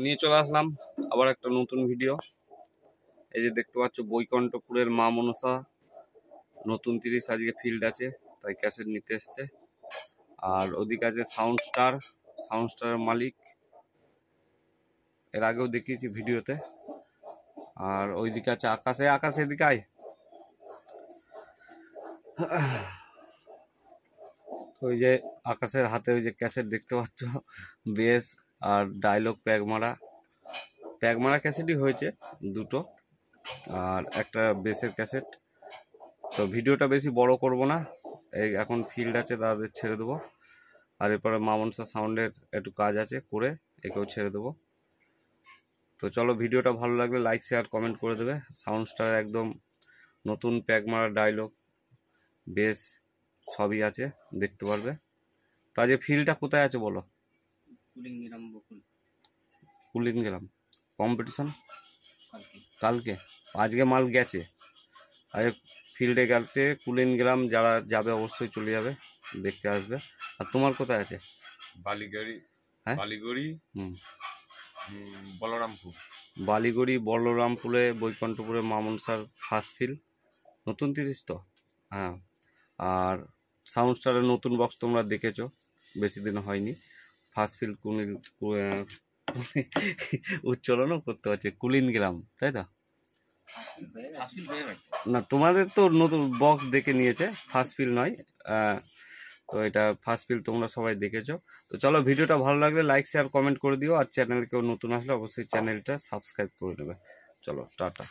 নিয়ে চলে আসলাম আবার একটা নতুন ভিডিও। এই যে দেখতে পাচ্ছ বৈকুণ্ঠপুরের মা মনসা নতুন 30 আজকে ফিল্ড আছে, তাই ক্যাসেট নিতে এসছে। আর ওদিকে আছে সাউন্ড স্টারের মালিক, এর আগেও দেখিয়েছি ভিডিওতে। আর ওইদিকে আছে আকাশে এদিকে আয়। ওই যে আকাশের হাতে ওই যে ক্যাসেট দেখতে পাচ্ছ, বেস আর ডায়লগ প্যাক মারা ক্যাসেটই হয়েছে দুটো, আর একটা বেসের ক্যাসেট। তো ভিডিওটা বেশি বড় করব না, এই এখন ফিল্ড আছে তাদের ছেড়ে দেবো। আর এরপরে মা মনসা সাউন্ডের একটু কাজ আছে করে একেও ছেড়ে দেবো। তো চলো, ভিডিওটা ভালো লাগলে লাইক শেয়ার কমেন্ট করে দেবে। সাউন্ড স্টার একদম নতুন প্যাক মারা ডায়লগ বেস সবই আছে, দেখতে পারবে। তো আজকে ফিল্ডটা কোথায় আছে বলো? কুলিনগ্রাম কম্পিটিশন কালকে, আজকে মাল গেছে। আজকে ফিল্ডে গেছে কুলিনগ্রাম, যারা যাবে অবশ্যই চলে যাবে, দেখতে আসবে। আর তোমার কোথায় আছে? বালিগড়ি। হ্যাঁ, বালিগড়ি বলরামপুর। বালিগড়ি বলরামপুরে বৈকুণ্ঠপুরে মা মনসার ফার্স্ট ফিল্ড নতুন 30 তো। হ্যাঁ, আর সাউন্ড স্টারের নতুন বক্স তোমরা দেখেছো, বেশি দিন হয়নি। ফার্স্ট ফিল্ড উচ্চারণও করতে পারছে কুলিনগ্রাম, তাই তো? না, তোমাদের তো নতুন বক্স দেখে নিয়েছে, ফার্স্ট ফিল নয়। তো এটা ফার্স্ট ফিল তোমরা সবাই দেখেছো। তো চলো, ভিডিওটা ভালো লাগলে লাইক শেয়ার কমেন্ট করে দিও। আর চ্যানেল কেউ নতুন আসলে অবশ্যই চ্যানেলটা সাবস্ক্রাইব করে নেবে। চলো, টাটা।